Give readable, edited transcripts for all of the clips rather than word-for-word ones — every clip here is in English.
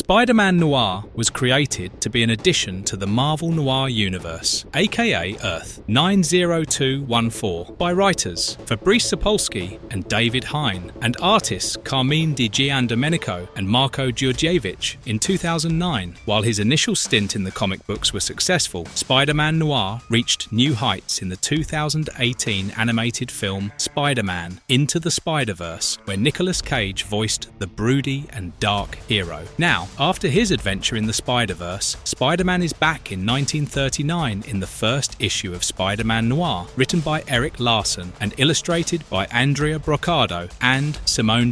Spiderman Noir was created to be an addition to the Marvel Noir Universe, a.k.a. Earth 90214, by writers Fabrice Sapolsky and David Hine, and artists Carmine di Giandomenico and Marko Djurdjević in 2009. While his initial stint in the comic books was successful, Spiderman Noir reached new heights in the 2018 animated film Spider-Man Into the Spider-Verse, where Nicolas Cage voiced the broody and dark hero. Now, after his adventure in the Spider-Verse, Spider-Man is back in 1939 in the first issue of Spiderman Noir, written by Erik Larsen and illustrated by Andrea Broccardo and Simone.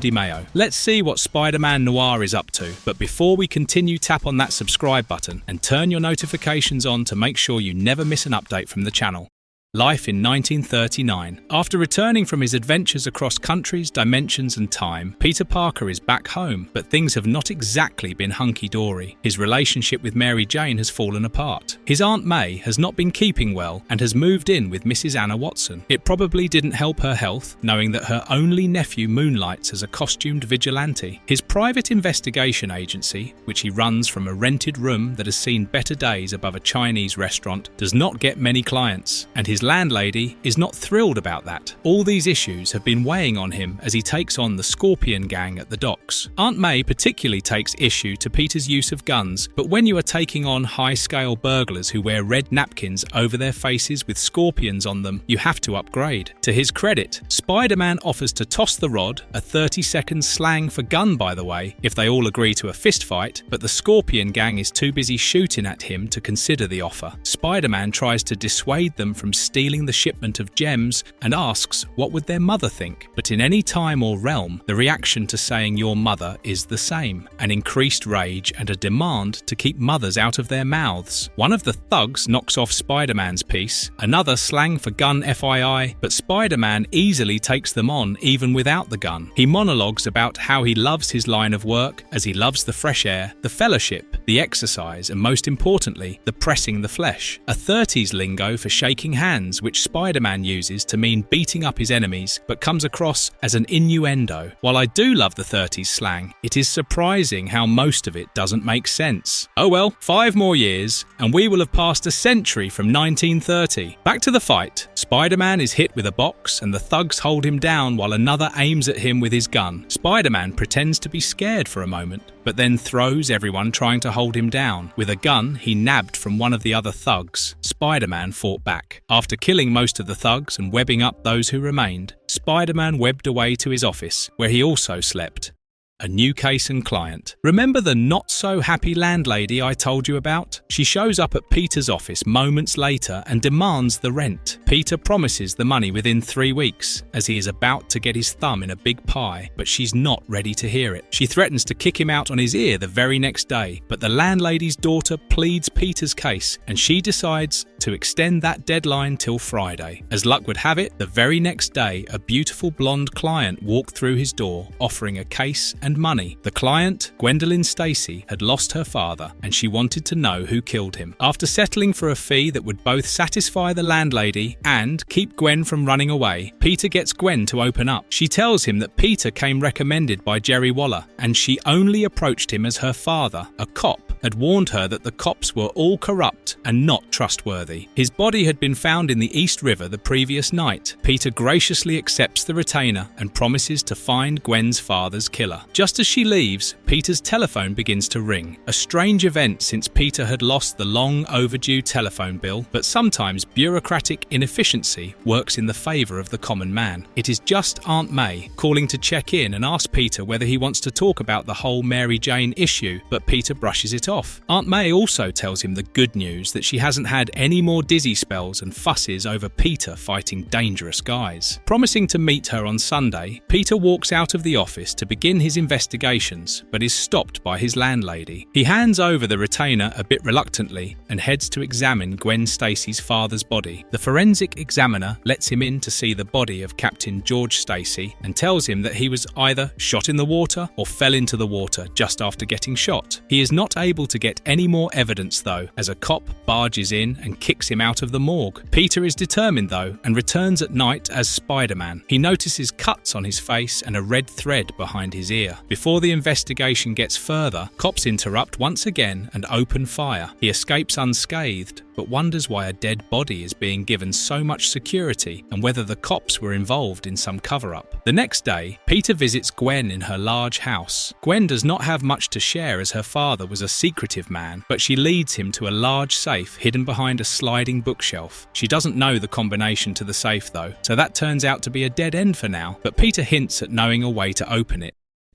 Let's see what Spiderman Noir is up to, but before we continue, tap on that subscribe button and turn your notifications on to make sure you never miss an update from the channel. Life in 1939. After returning from his adventures across countries, dimensions and time, Peter Parker is back home, but things have not exactly been hunky-dory. His relationship with Mary Jane has fallen apart. His Aunt May has not been keeping well and has moved in with Mrs. Anna Watson. It probably didn't help her health, knowing that her only nephew moonlights as a costumed vigilante. His private investigation agency, which he runs from a rented room that has seen better days above a Chinese restaurant, does not get many clients, and his landlady is not thrilled about that. All these issues have been weighing on him as he takes on the Scorpion gang at the docks. Aunt May particularly takes issue to Peter's use of guns, but when you are taking on high-scale burglars who wear red napkins over their faces with scorpions on them, you have to upgrade. To his credit, Spider-Man offers to toss the rod, a 30-second slang for gun by the way, if they all agree to a fist fight, but the Scorpion gang is too busy shooting at him to consider the offer. Spider-Man tries to dissuade them from stealing the shipment of gems and asks what would their mother think. But in any time or realm, the reaction to saying your mother is the same: an increased rage and a demand to keep mothers out of their mouths. One of the thugs knocks off Spider-Man's piece, another slang for gun FYI, but Spider-Man easily takes them on even without the gun. He monologues about how he loves his line of work, as he loves the fresh air, the fellowship, the exercise, and most importantly, the pressing the flesh. A 30s lingo for shaking hands, which Spider-Man uses to mean beating up his enemies, but comes across as an innuendo. While I do love the 30s slang, it is surprising how most of it doesn't make sense. Oh well, 5 more years, and we will have passed a century from 1930. Back to the fight. Spider-Man is hit with a box, and the thugs hold him down while another aims at him with his gun. Spider-Man pretends to be scared for a moment, but then throws everyone trying to hold him down. With a gun he nabbed from one of the other thugs, Spider-Man fought back. After killing most of the thugs and webbing up those who remained, Spider-Man webbed away to his office, where he also slept. A new case and client. Remember the not-so-happy landlady I told you about? She shows up at Peter's office moments later and demands the rent. Peter promises the money within 3 weeks, as he is about to get his thumb in a big pie, but she's not ready to hear it. She threatens to kick him out on his ear the very next day, but the landlady's daughter pleads Peter's case, and she decides to extend that deadline till Friday. As luck would have it, the very next day, a beautiful blonde client walked through his door, offering a case and money. The client, Gwendolyn Stacy, had lost her father, and she wanted to know who killed him. After settling for a fee that would both satisfy the landlady and keep Gwen from running away, Peter gets Gwen to open up. She tells him that Peter came recommended by Jerry Waller, and she only approached him as her father, a cop, had warned her that the cops were all corrupt and not trustworthy. His body had been found in the East River the previous night. Peter graciously accepts the retainer and promises to find Gwen's father's killer. Just as she leaves, Peter's telephone begins to ring. A strange event, since Peter had lost the long overdue telephone bill, but sometimes bureaucratic inefficiency works in the favour of the common man. It is just Aunt May calling to check in and ask Peter whether he wants to talk about the whole Mary Jane issue, but Peter brushes it off. Aunt May also tells him the good news that she hasn't had any more dizzy spells and fusses over Peter fighting dangerous guys. Promising to meet her on Sunday, Peter walks out of the office to begin his investigations, but is stopped by his landlady. He hands over the retainer a bit reluctantly and heads to examine Gwen Stacy's father's body. The forensic examiner lets him in to see the body of Captain George Stacy and tells him that he was either shot in the water or fell into the water just after getting shot. He is not able able to get any more evidence though, as a cop barges in and kicks him out of the morgue. Peter is determined though, and returns at night as Spider-Man. He notices cuts on his face and a red thread behind his ear. Before the investigation gets further, cops interrupt once again and open fire. He escapes unscathed, but wonders why a dead body is being given so much security and whether the cops were involved in some cover-up. The next day, Peter visits Gwen in her large house. Gwen does not have much to share as her father was a secretive man, but she leads him to a large safe hidden behind a sliding bookshelf. She doesn't know the combination to the safe though, so that turns out to be a dead end for now, but Peter hints at knowing a way to open it.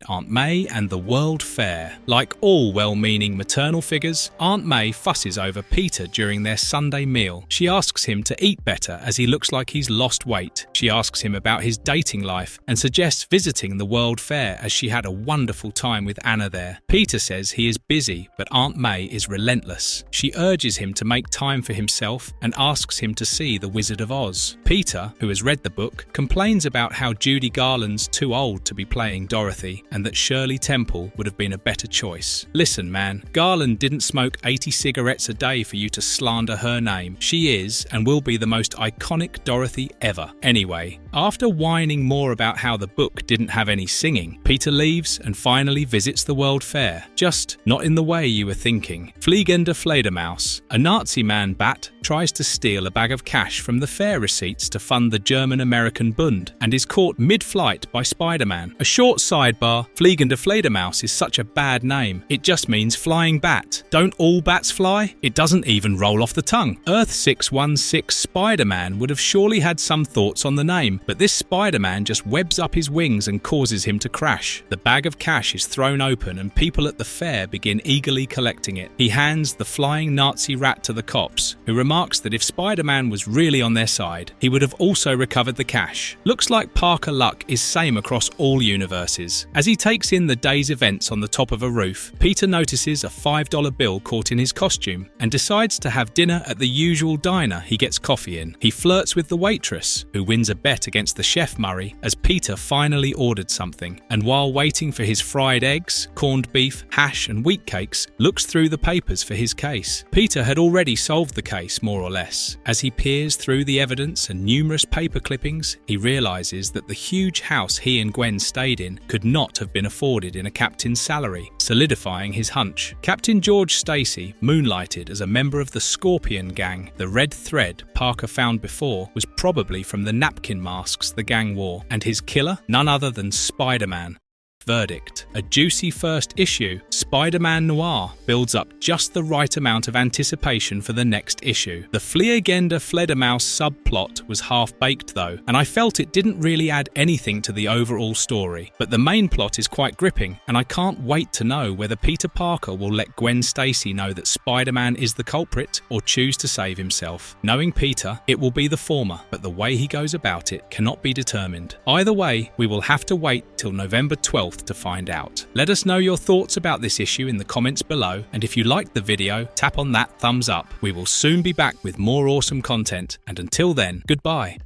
Aunt May and the World Fair. Like all well-meaning maternal figures, Aunt May fusses over Peter during their Sunday meal. She asks him to eat better as he looks like he's lost weight. She asks him about his dating life and suggests visiting the World Fair as she had a wonderful time with Anna there. Peter says he is busy, but Aunt May is relentless. She urges him to make time for himself and asks him to see The Wizard of Oz. Peter, who has read the book, complains about how Judy Garland's too old to be playing Dorothy, and that Shirley Temple would have been a better choice. Listen, man, Garland didn't smoke 80 cigarettes a day for you to slander her name. She is and will be the most iconic Dorothy ever. Anyway, after whining more about how the book didn't have any singing, Peter leaves and finally visits the World Fair. Just not in the way you were thinking. Fliegende Fledermaus, a Nazi man bat, tries to steal a bag of cash from the fair receipts to fund the German-American Bund and is caught mid-flight by Spider-Man. A short sidebar: Fliegende Fledermaus is such a bad name. It just means flying bat. Don't all bats fly? It doesn't even roll off the tongue. Earth 616 Spider-Man would have surely had some thoughts on the name, but this Spider-Man just webs up his wings and causes him to crash. The bag of cash is thrown open and people at the fair begin eagerly collecting it. He hands the flying Nazi rat to the cops, who remarks that if Spider-Man was really on their side, he would have also recovered the cash. Looks like Parker luck is same across all universes. As he takes in the day's events on the top of a roof, Peter notices a $5 bill caught in his costume and decides to have dinner at the usual diner he gets coffee in. He flirts with the waitress, who wins a bet against the chef Murray as Peter finally ordered something, and while waiting for his fried eggs, corned beef, hash and wheat cakes, looks through the papers for his case. Peter had already solved the case more or less. As he peers through the evidence and numerous paper clippings, he realizes that the huge house he and Gwen stayed in could not have been afforded in a captain's salary, solidifying his hunch. Captain George Stacy moonlighted as a member of the Scorpion Gang. The red thread Parker found before was probably from the napkin masks the gang wore, and his killer none other than Spider-Man. Verdict: a juicy first issue, Spiderman Noir builds up just the right amount of anticipation for the next issue. The Fliegende Fledermaus subplot was half-baked though, and I felt it didn't really add anything to the overall story. But the main plot is quite gripping, and I can't wait to know whether Peter Parker will let Gwen Stacy know that Spider-Man is the culprit or choose to save himself. Knowing Peter, it will be the former, but the way he goes about it cannot be determined. Either way, we will have to wait till November 12th to find out. Let us know your thoughts about this issue in the comments below, and if you liked the video, tap on that thumbs up. We will soon be back with more awesome content, and until then, goodbye.